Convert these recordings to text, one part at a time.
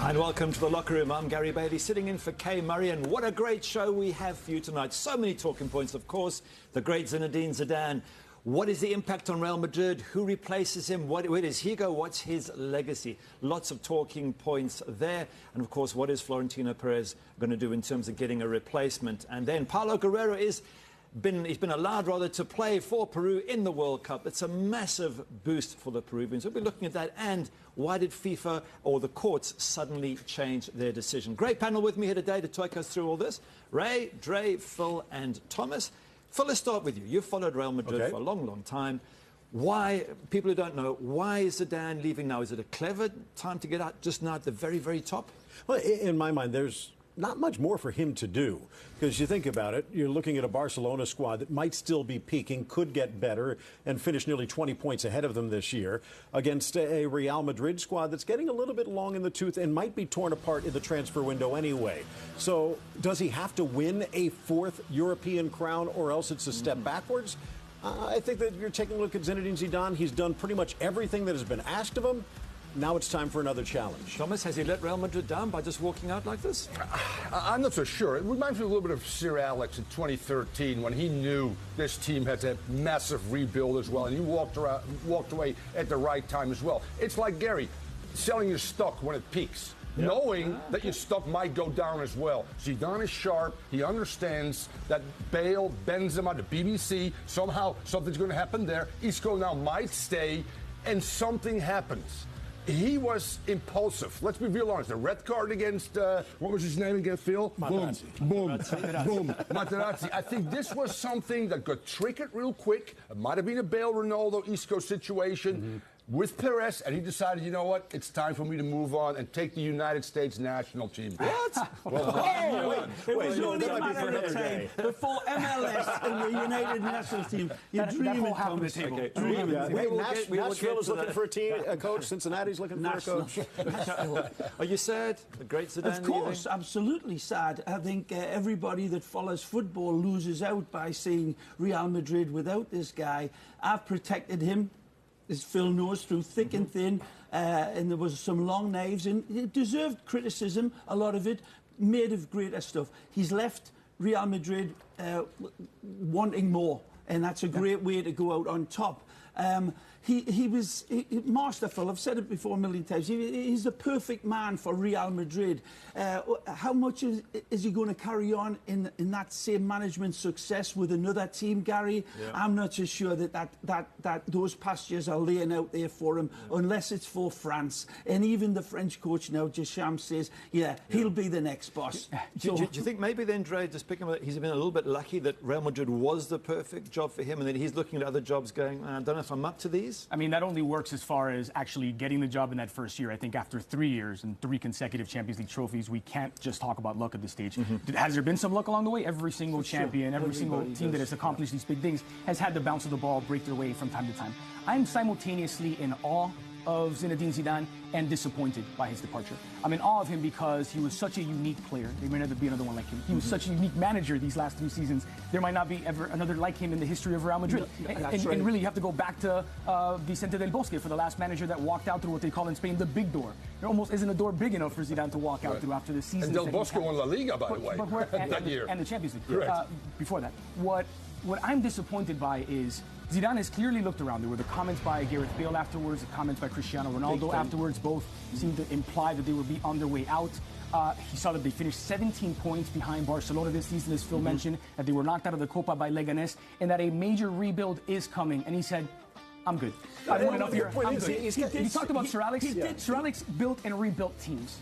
And welcome to the Locker Room. I'm Gary Bailey, sitting in for Kay Murray, and what a great show we have for you tonight. So many talking points, of course. The great Zinedine Zidane. What is the impact on Real Madrid? Who replaces him? Where does he go? What's his legacy? Lots of talking points there. And, of course, what is Florentino Perez going to do in terms of getting a replacement? And then Paulo Guerrero he's been allowed, rather, to play for Peru in the World Cup. It's a massive boost for the Peruvians. We'll be looking at that. And why did FIFA or the courts suddenly change their decision? Great panel with me here today to talk us through all this. Ray, Dre, Phil and Thomas. Phil, let's start with you. You've followed Real Madrid for a long, long time. Why, people who don't know, why is Zidane leaving now? Is it a clever time to get out just now at the very, very top? Well, in my mind, there's not much more for him to do, because you think about it, you're looking at a Barcelona squad that might still be peaking, could get better, and finish nearly 20 points ahead of them this year, against a Real Madrid squad that's getting a little bit long in the tooth and might be torn apart in the transfer window anyway. So does he have to win a fourth European crown, or else it's a step backwards? I think that you're taking a look at Zinedine Zidane. He's done pretty much everything that has been asked of him. Now it's time for another challenge. Thomas, has he let Real Madrid down by just walking out like this? I'm not so sure. It reminds me a little bit of Sir Alex in 2013 when he knew this team had a massive rebuild as well, and he walked away at the right time as well. It's like Gary, selling your stock when it peaks. Yep. Knowing that your stock might go down as well. Zidane is sharp. He understands that Bale, Benzema, the BBC, somehow something's going to happen there. Isco now might stay, and something happens. He was impulsive. Let's be real honest. The red card against, what was his name again, Phil? Materazzi. Boom. Materazzi. I think this was something that got triggered real quick. It might have been a Bale, Ronaldo, Isco situation with Perez, and he decided, you know what, it's time for me to move on and take the United States national team. What? Well, it was only a matter of time before MLS and the United National team. You're dreaming, Thomas. Okay. Nashville is looking for a coach. Cincinnati's looking for a coach. Are you sad? The great Zidane? Of course, absolutely sad. I think everybody that follows football loses out by seeing Real Madrid without this guy. I've protected him, as Phil knows, through thick and thin, and there was some long knives, and it deserved criticism, a lot of it, made of greater stuff. He's left Real Madrid wanting more, and that's a great way to go out on top. He was masterful. I've said it before a million times. He's the perfect man for Real Madrid. How much is he going to carry on in that same management success with another team, Gary? Yeah. I'm not so sure that those pastures are laying out there for him, unless it's for France. And even the French coach now, Deschamps, says, he'll be the next boss. Do you think maybe then, Dre, just picking up, he's been a little bit lucky that Real Madrid was the perfect job for him, and then he's looking at other jobs going, I don't know if I'm up to these? I mean, that only works as far as actually getting the job in that first year. I think after 3 years and 3 consecutive Champions League trophies, we can't just talk about luck at this stage. Has there been some luck along the way? Every single champion, every single team that has accomplished these big things has had the bounce of the ball break their way from time to time. I'm simultaneously in awe of Zinedine Zidane and disappointed by his departure. I'm in awe of him because he was such a unique player. There may never be another one like him. He was such a unique manager these last 3 seasons. There might not be ever another like him in the history of Real Madrid. And really, you have to go back to Vicente del Bosque for the last manager that walked out through what they call in Spain the big door. There almost isn't a door big enough for Zidane to walk out through after the season. And del Bosque won La Liga, by the way, that year. And the Champions League. Before that. What I'm disappointed by is Zidane has clearly looked around. There were the comments by Gareth Bale afterwards, the comments by Cristiano Ronaldo afterwards. Both seemed to imply that they would be on their way out. He saw that they finished 17 points behind Barcelona this season, as Phil mentioned, that they were knocked out of the Copa by Leganés, and that a major rebuild is coming. And he said, I'm good. I've won enough here. I'm good. He talked about Sir Alex. Sir Alex built and rebuilt teams.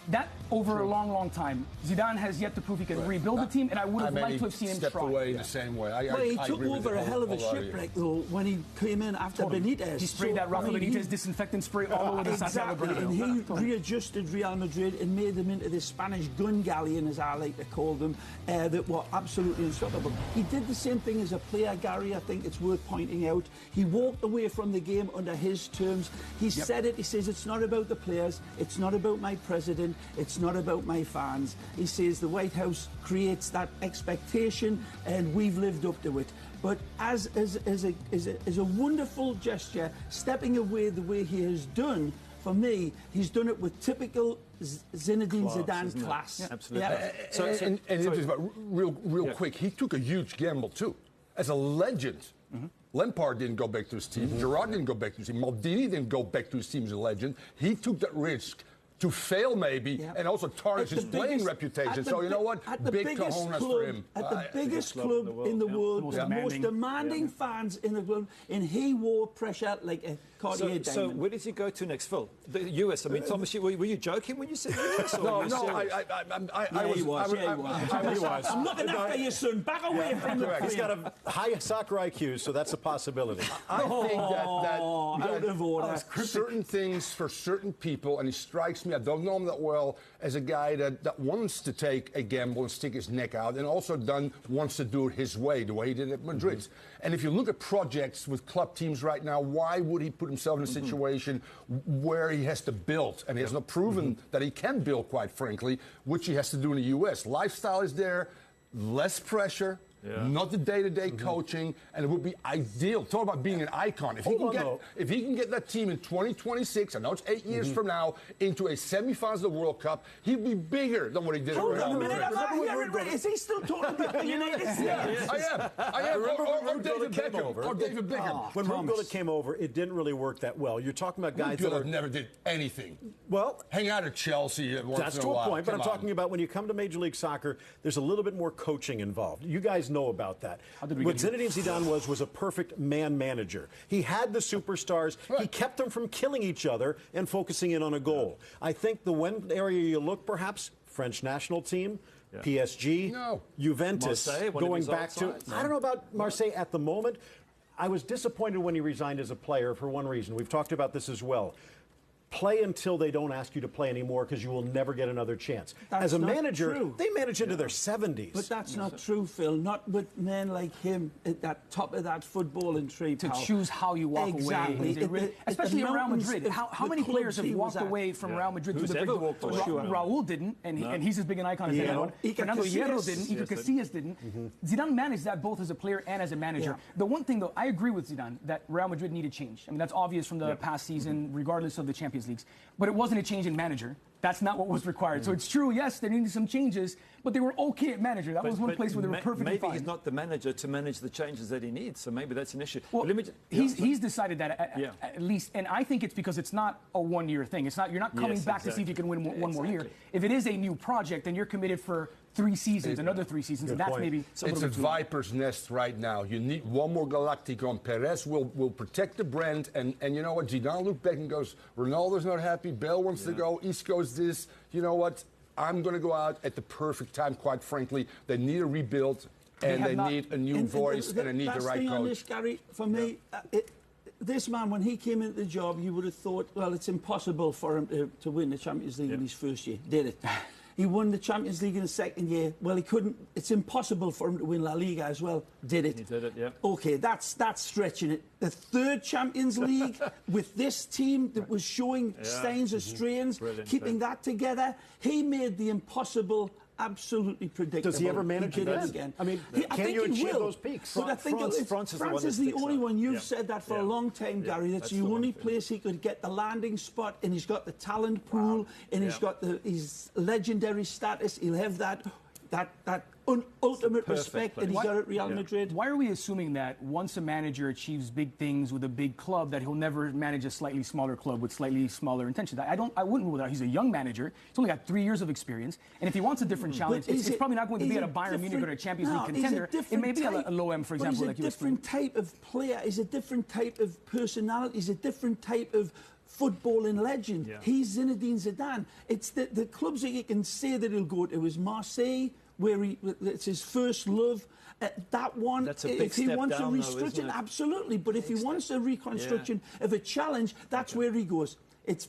That, over a long, long time, Zidane has yet to prove he can rebuild the team, and I would have liked to have seen him step try. away in the same way. He took over a hell of a shipwreck, though, when he came in after Benitez. He sprayed that Rafa Benitez disinfectant spray all over the Santiago Bernabeu. And he readjusted Real Madrid and made them into the Spanish gun galleon, as I like to call them, that were absolutely unstoppable. He did the same thing as a player, Gary. I think it's worth pointing out. He walked away from the game under his terms. He said it. He says, it's not about the players. It's not about my president. It's not about my fans. He says the White House creates that expectation and we've lived up to it. But as a wonderful gesture, stepping away the way he has done for me, he's done it with typical Zinedine Zidane class. Yeah, absolutely. Yeah. And real quick, he took a huge gamble too. As a legend, Lampard didn't go back to his team. Gerrard didn't go back to his team. Maldini didn't go back to his team as a legend. He took that risk to fail maybe and also tarnish his playing reputation. So you know what? Big cojones for him. At the biggest club in the world, the most demanding fans in the world, and he wore pressure like a Cartier diamond. So where does he go to next, Phil? The US. I mean, Thomas, were you joking when you said US? No, he was. I'm looking after your son. Back away from the He's got a high soccer IQ, so that's a possibility. I think out of order. certain things for certain people, and he strikes me, I don't know him that well, as a guy that wants to take a gamble and stick his neck out, and also wants to do it his way, the way he did at Madrid. And if you look at projects with club teams right now, why would he put himself in a situation where he has to build? And he has not proven that he can build, quite frankly, which he has to do in the U.S. Lifestyle is there, less pressure. Not the day-to-day coaching, and it would be ideal. Talk about being an icon. If he can get that team in 2026, I know it's 8 years from now, into a semifinals of the World Cup, he'd be bigger than what he did. Hold on a minute, is he still talking about the United States? I am. Or David Beckham. When Ruud Gullit came over, it didn't really work that well. You're talking about guys that never did anything. Well, hang out at Chelsea once that's in a to a while. point, but I'm talking about when you come to Major League Soccer, there's a little bit more coaching involved. You guys know about that. What Zinedine Zidane was a perfect man manager. He had the superstars. Right. He kept them from killing each other and focusing in on a goal. I think the one area you look, perhaps, French national team, PSG, Juventus, Marseille, going back to... I don't know about Marseille at the moment. I was disappointed when he resigned as a player for one reason. We've talked about this as well. Play until they don't ask you to play anymore because you will never get another chance. As a manager, they manage into their 70s. But that's not true, Phil. Not with men like him at that top of that footballing tree. To choose how you walk away. Especially in Real Madrid. How many players have walked away from Real Madrid? Who's ever walked away? Raul didn't, and he's as big an icon as anyone. Fernando Guerrero didn't. Iker Casillas didn't. Zidane managed that both as a player and as a manager. The one thing, though, I agree with Zidane that Real Madrid needed change. I mean, that's obvious from the past season, regardless of the Champions Leagues. But it wasn't a change in manager. That's not what was required. So it's true, yes, they needed some changes, but they were okay at manager. That was one place where they were perfectly fine. Maybe he's not the manager to manage the changes that he needs, so maybe that's an issue. Well, he's decided that at least, and I think it's because it's not a one-year thing. It's not you're not coming back to see if you can win one more year. If it is a new project, then you're committed for 3 seasons, another 3 seasons, and that's maybe it's a viper's nest right now. You need one more Galactico, and Perez will protect the brand. And you know what? Zidane looked back and goes, Ronaldo's not happy. Bale wants to go. Isco's this. You know what? I'm going to go out at the perfect time, quite frankly. They need a rebuild, and they need a new voice, and they need the right coach. On this, Gary, for me, this man, when he came into the job, you would have thought, well, it's impossible for him to win the Champions League in his first year. Did it? He won the Champions League in his second year. Well, he couldn't. It's impossible for him to win La Liga as well. Did it? He did it, yeah. Okay, that's stretching it. The 3rd Champions League with this team that was showing stains of strains, keeping that together. He made the impossible absolutely predictable. Does he ever manage it again? I mean, can you achieve those peaks? But I think France is the only one. You've said that for a long time, Gary. That's the only place he could get the landing spot, and he's got the talent pool, and he's got his legendary status. He'll have that ultimate respect that he got at Real Madrid. Why are we assuming that once a manager achieves big things with a big club, that he'll never manage a slightly smaller club with slightly smaller intentions? I wouldn't rule that out. He's a young manager. He's only got 3 years of experience, and if he wants a different challenge, it's probably not going to be at a Bayern Munich or a Champions League contender. It may be a low M, for example, like you explained. He's a different type of player. He's a different type of personality. He's a different type of footballing legend. He's Zinedine Zidane. It's the clubs that you can say that he'll go to is Marseille, where it's his first love. That one, that's a big if he step wants down, a restriction, though, absolutely. But if he wants a reconstruction of a challenge, that's where he goes. It's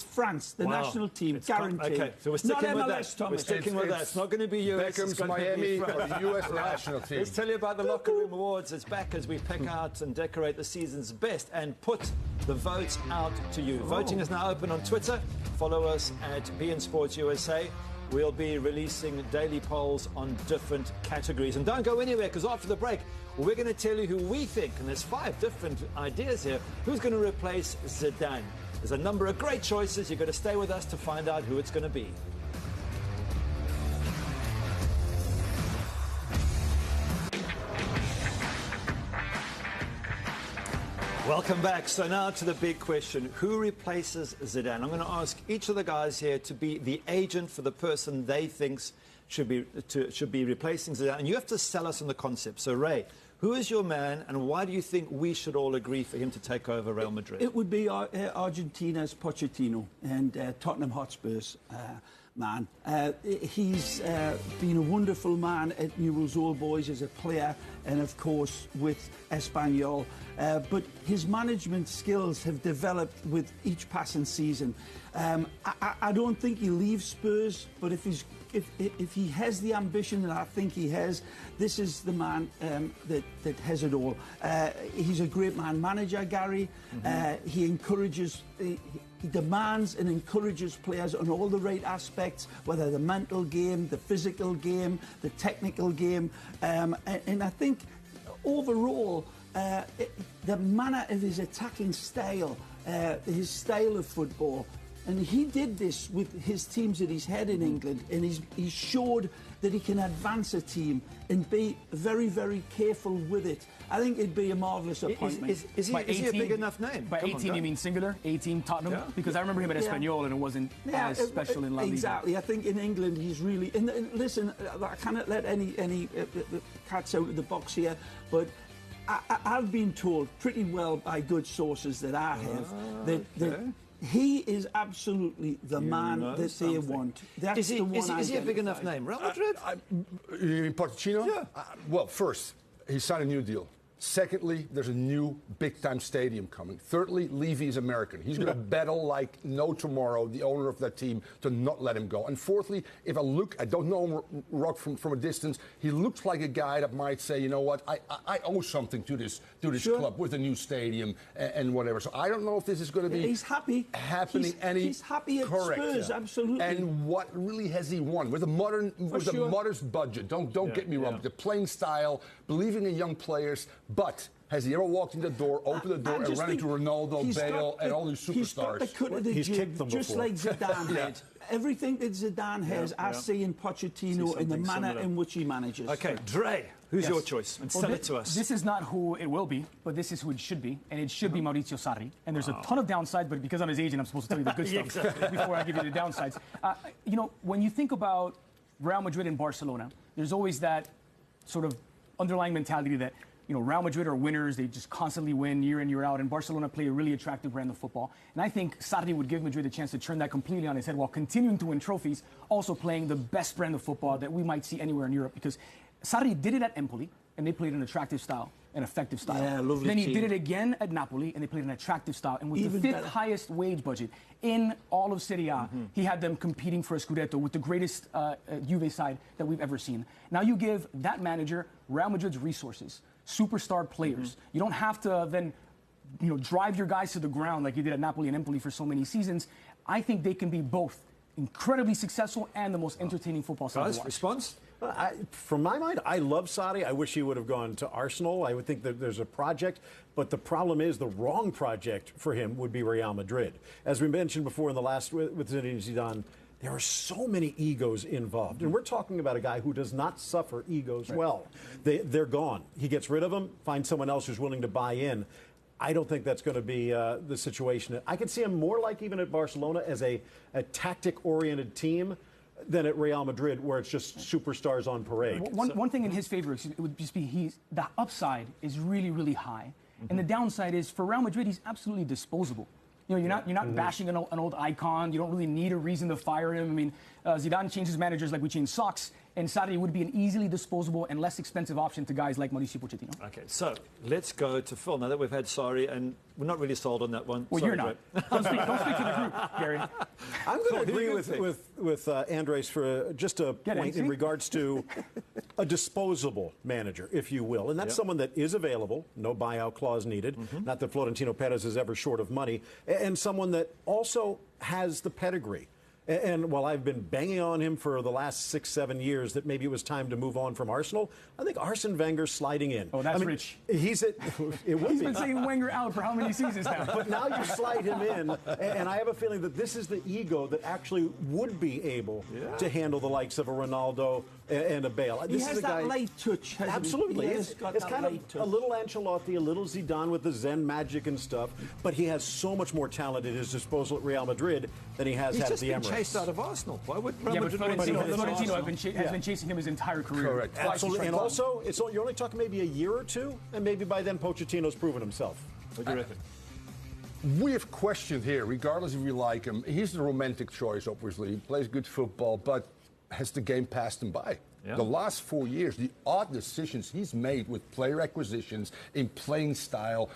France, the national team, guaranteed. Okay, so we're sticking with that. Thomas. We're sticking with that. It's not going to be US. Beckham's Miami or the US national team. Let's tell you about the Locker Room Awards. It's back as we pick out and decorate the season's best and put the votes out to you. Voting is now open on Twitter. Follow us at beIN Sports USA. We'll be releasing daily polls on different categories. And don't go anywhere, because after the break, we're going to tell you who we think, and there's 5 different ideas here, who's going to replace Zidane. There's a number of great choices. You've got to stay with us to find out who it's going to be. Welcome back. So now to the big question. Who replaces Zidane? I'm going to ask each of the guys here to be the agent for the person they think should be replacing Zidane. And you have to sell us on the concept. So, Ray, who is your man, and why do you think we should all agree for him to take over Real Madrid? It would be Argentina's Pochettino and Tottenham Hotspur's man. He's been a wonderful man at Newell's Old Boys as a player and, of course, with Espanyol. But his management skills have developed with each passing season. I don't think he leaves Spurs, but if he has the ambition that I think he has, this is the man that has it all. He's a great man manager, Gary. He encourages, he demands and encourages players on all the right aspects, whether the mental game, the physical game, the technical game. And I think overall, the manner of his attacking style, his style of football, and he did this with his teams that he's had in England, and he showed that he can advance a team and be very, very careful with it. I think it'd be a marvellous appointment. Is he a big enough name? By 18, you mean singular? 18 Tottenham? Yeah. Because I remember him at Espanyol, and it wasn't as special in La Liga. Exactly. I think in England he's really... And listen, I cannot let any cats out of the box here, but I've been told pretty well by good sources that I have that he is absolutely the man that they want. That's the one. Is he a big enough name? Real Madrid? You mean Pochettino? Yeah. Well, first, he signed a new deal. Secondly, there's a new big-time stadium coming. Thirdly, Levy is American. He's going to battle like no tomorrow, the owner of that team, to not let him go. And fourthly, if I don't know him Rock from a distance, he looks like a guy that might say, you know what, I owe something to this club with a new stadium and whatever. So I don't know if this is going to be he's happy. happening. He's happy at Spurs, absolutely. And what really has he won? With a modest budget, don't get me wrong, the playing style, believing in young players. But has he ever walked in the door, opened the door, and run into Ronaldo, Bale, and all these superstars? He's got the cut of the jib, just like Zidane had. Everything that Zidane has, I see in Pochettino in the manner in which he manages. Okay, Dre, who's your choice? And sell it to us. This is not who it will be, but this is who it should be. And it should be Mauricio Sarri. And there's a ton of downsides, but because I'm his agent, I'm supposed to tell you the good stuff before I give you the downsides. When you think about Real Madrid and Barcelona, there's always that sort of underlying mentality that Real Madrid are winners. They just constantly win year in, year out. And Barcelona play a really attractive brand of football. And I think Sarri would give Madrid a chance to turn that completely on its head while continuing to win trophies, also playing the best brand of football that we might see anywhere in Europe. Because Sarri did it at Empoli, and they played an attractive style, an effective style. Yeah, lovely Then he team. did it again at Napoli, and they played an attractive style. And with Even the fifth better. highest wage budget in all of Serie A, he had them competing for a Scudetto with the greatest Juve side that we've ever seen. Now you give that manager Real Madrid's resources, superstar players. You don't have to then, drive your guys to the ground like you did at Napoli and Empoli for so many seasons. I think they can be both incredibly successful and the most entertaining football side to Guys, watch. response? From my mind, I love Sarri. I wish he would have gone to Arsenal. I would think that there's a project, but the problem is the wrong project for him would be Real Madrid. As we mentioned before in the last with Zinedine Zidane, there are so many egos involved. And we're talking about a guy who does not suffer egos well. They're gone. He gets rid of them, finds someone else who's willing to buy in. I don't think that's going to be the situation. I could see him more like even at Barcelona as a tactic-oriented team than at Real Madrid, where it's just superstars on parade. One thing in his favor, it would just be the upside is really, really high. And the downside is, for Real Madrid, he's absolutely disposable. You're not bashing an old icon. You don't really need a reason to fire him. I mean, Zidane changes managers like we change socks, and Sarri would be an easily disposable and less expensive option to guys like Mauricio Pochettino. Okay, so let's go to Phil. Now that we've had Sarri, and we're not really sold on that one. Well, Sorry, you're not. Don't speak to the group, Gary. I'm going to agree with Andres for just a point in regards to a disposable manager, if you will. And that's someone that is available, no buyout clause needed, not that Florentino Perez is ever short of money, and someone that also has the pedigree. And while I've been banging on him for the last 6-7 years that maybe it was time to move on from Arsenal, I think Arsene Wenger's sliding in. Oh, that's rich. He's been saying Wenger out for how many seasons now? But now you slide him in, and I have a feeling that this is the ego that actually would be able to handle the likes of a Ronaldo and a Bale. He has that light touch, hasn't he? Absolutely. It's kind of a little Ancelotti, a little Zidane with the Zen magic and stuff, but he has so much more talent at his disposal at Real Madrid than he has had at the Emirates. He's just been chased out of Arsenal. Why would Real Madrid Florentino has been chasing him his entire career. Correct. Absolutely. And also, you're only talking maybe a year or two, and maybe by then Pochettino's proven himself. What do you reckon? We have questioned here, regardless if you like him. He's the romantic choice, obviously. He plays good football, but has the game passed him by? Yeah. The last 4 years, the odd decisions he's made with player acquisitions, in playing style,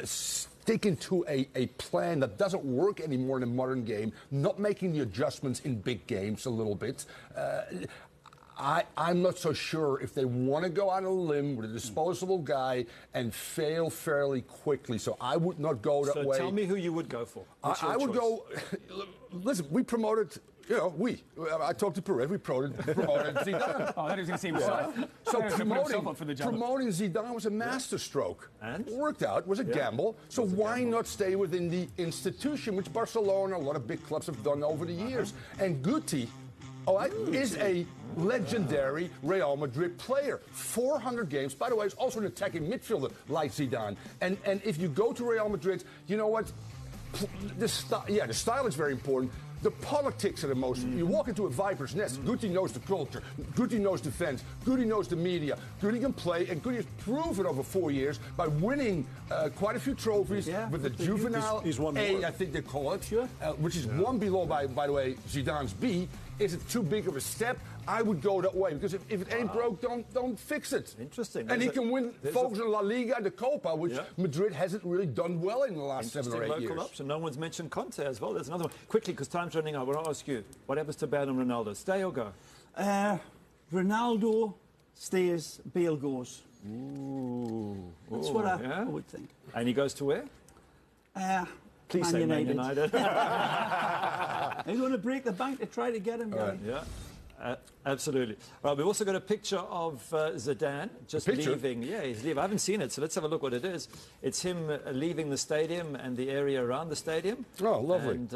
sticking to a plan that doesn't work anymore in the modern game, not making the adjustments in big games a little bit. I'm not so sure if they want to go on a limb with a disposable guy and fail fairly quickly. So I would not go that way. So tell me who you would go for. I would go. Listen, we promoted. I talked to Peru. We promoted Zidane. Oh, that is going to say So promoting Zidane was a masterstroke. And? Worked out. It was a gamble. So why not stay within the institution, which Barcelona, a lot of big clubs have done over the years. And Guti is a legendary Real Madrid player. 400 games. By the way, he's also an attacking midfielder like Zidane. And if you go to Real Madrid, you know what? The style is very important. The politics are the most. You walk into a viper's nest. Guti knows the culture. Guti knows defense. Guti knows the media. Guti can play, and Guti has proven over 4 years by winning quite a few trophies with the juvenile he's won A, more. I think they call it, which is one below, by the way, Zidane's B. Is it too big of a step? I would go that way, because if it ain't broke, don't fix it. Interesting. And he can win, focus on La Liga, the Copa, which Madrid hasn't really done well in the last 7 or 8 years. Local option. No one's mentioned Conte as well. There's another one. Quickly, because time's running out, I want to ask you, what happens to Bale and Ronaldo? Stay or go? Ronaldo stays, Bale goes. Ooh. That's what I would think. And he goes to where? Please say Man United. Are you going to break the bank to try to get him? Yeah. Absolutely. Well, we've also got a picture of Zidane just leaving. Yeah, he's leaving. I haven't seen it, so let's have a look what it is. It's him leaving the stadium and the area around the stadium. Oh, lovely. And,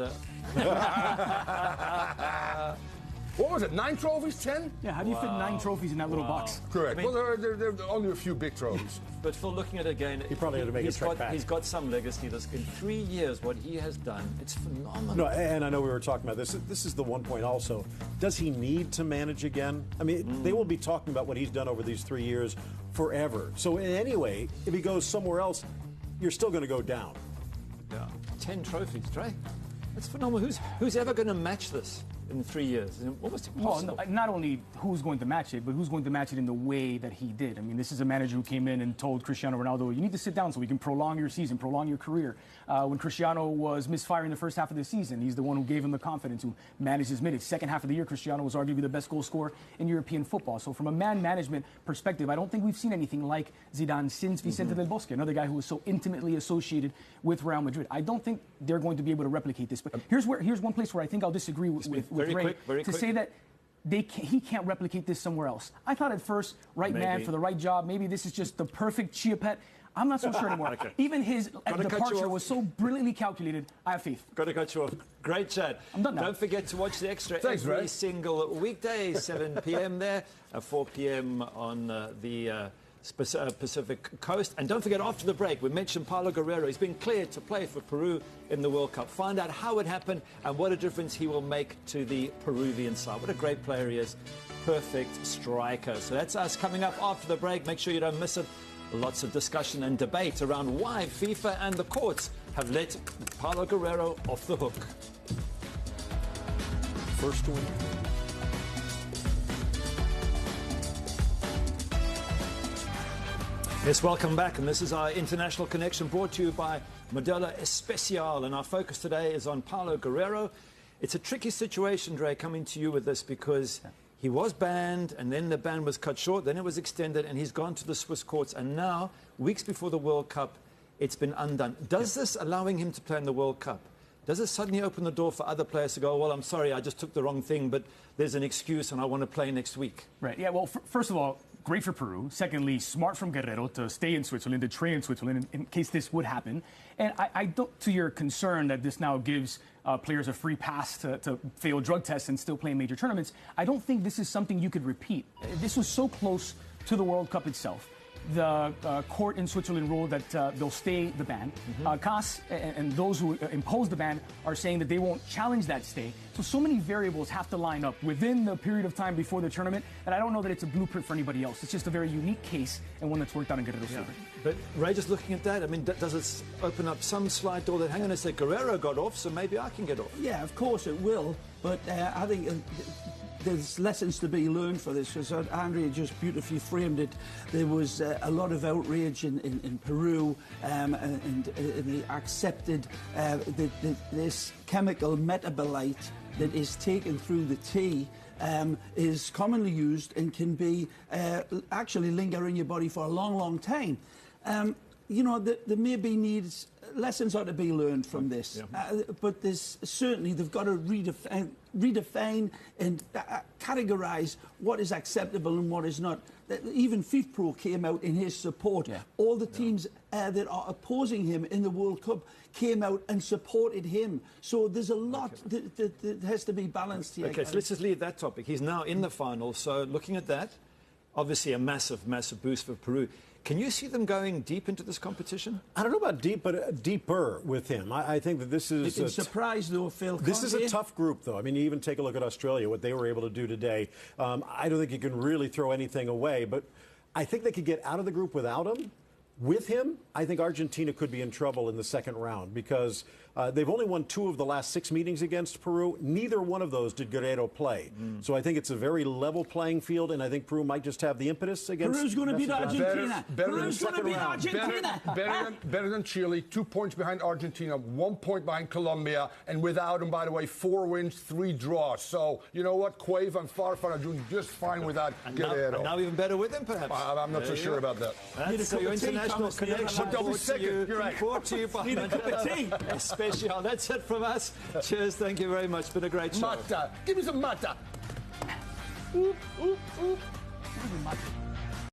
what was it, 9 trophies, 10? Yeah, how do you fit 9 trophies in that little box? Correct. Well, there are only a few big trophies. But Phil, looking at it again, he probably had to make a trek back. He's got some legacy. In 3 years, what he has done, it's phenomenal. No, and I know we were talking about this. This is the one point also. Does he need to manage again? I mean, they will be talking about what he's done over these 3 years forever. So in any way, if he goes somewhere else, you're still going to go down. Yeah, 10 trophies, Dre. That's phenomenal. Who's ever going to match this in 3 years? It's almost impossible. Well, not only who's going to match it, but who's going to match it in the way that he did. I mean, this is a manager who came in and told Cristiano Ronaldo, you need to sit down so we can prolong your season, prolong your career. When Cristiano was misfiring the first half of the season, he's the one who gave him the confidence, who managed his minutes. Second half of the year, Cristiano was arguably the best goal scorer in European football. So from a man management perspective, I don't think we've seen anything like Zidane since Vicente del Bosque, another guy who was so intimately associated with Real Madrid. I don't think they're going to be able to replicate this. But here's one place where I think I'll disagree with Ray. Very quick. Say that he can't replicate this somewhere else. I thought at first, man for the right job, maybe this is just the perfect Chia Pet. I'm not so sure anymore. Okay. Even his departure was so brilliantly calculated. I have faith. Got to cut you off. Great chat. I'm done now. Don't forget to watch the Extra Thanks, every Ray. single weekday, 7 p.m. there, 4 p.m. on the Pacific Coast. And don't forget, after the break, we mentioned Paulo Guerrero. He's been cleared to play for Peru in the World Cup. Find out how it happened and what a difference he will make to the Peruvian side. What a great player he is. Perfect striker. So that's us coming up after the break. Make sure you don't miss it. Lots of discussion and debate around why FIFA and the courts have let Paulo Guerrero off the hook. First one. Yes, welcome back, and this is our international connection brought to you by Modelo Especial, and our focus today is on Paulo Guerrero. It's a tricky situation, Dre, coming to you with this because he was banned, and then the ban was cut short, then it was extended, and he's gone to the Swiss courts, and now, weeks before the World Cup, it's been undone. Does this, allowing him to play in the World Cup, does it suddenly open the door for other players to go, well, I'm sorry, I just took the wrong thing, but there's an excuse and I want to play next week? Right. Yeah. Well, first of all, great for Peru. Secondly, smart from Guerrero to stay in Switzerland, to train in Switzerland in case this would happen. And I don't, to your concern that this now gives players a free pass to fail drug tests and still play in major tournaments, I don't think this is something you could repeat. This was so close to the World Cup itself. The court in Switzerland ruled that they'll stay the ban. CAS and those who impose the ban are saying that they won't challenge that stay. So many variables have to line up within the period of time before the tournament, and I don't know that it's a blueprint for anybody else. It's just a very unique case and one that's worked out in Guerrero's favor. But Ray, just looking at that, I mean, does it open up some slide door that, hang on a sec, Guerrero got off, so maybe I can get off? Yeah, of course it will, but I think there's lessons to be learned for this, because Andrea just beautifully framed it. There was a lot of outrage in Peru, and they accepted this chemical metabolite that is taken through the tea is commonly used and can be actually linger in your body for a long, long time. You know, there may be lessons are to be learned from this, but there's certainly they've got to redefine and categorise what is acceptable and what is not. Even FIFPro came out in his support. All the teams that are opposing him in the World Cup came out and supported him. So there's a lot that has to be balanced here. Okay, so let's just leave that topic. He's now in the final, so looking at that, obviously a massive, massive boost for Peru. Can you see them going deep into this competition? I don't know about deep, but deeper with him. I think that this is... It can surprise, though, Phil. This is a tough group, though. I mean, you even take a look at Australia, what they were able to do today. I don't think you can really throw anything away, but I think they could get out of the group without him. With him, I think Argentina could be in trouble in the second round because they've only won 2 of the last 6 meetings against Peru. Neither one of those did Guerrero play. So I think it's a very level playing field, and I think Peru might just have the impetus against... Peru's going to beat Argentina. Peru's going to beat Argentina. Better than Chile, 2 points behind Argentina, 1 point behind Colombia, and without him, by the way, 4 wins, 3 draws. So, you know what, Quave and Farfan are doing just fine without Guerrero. Now even better with him, perhaps. I'm not so sure about that. That's your international connection. Double second, you're right. Brought to you by Need a cup of tea. Special. That's it from us. Cheers. Thank you very much. It's been a great show. Mata. Give me some mata. Mata.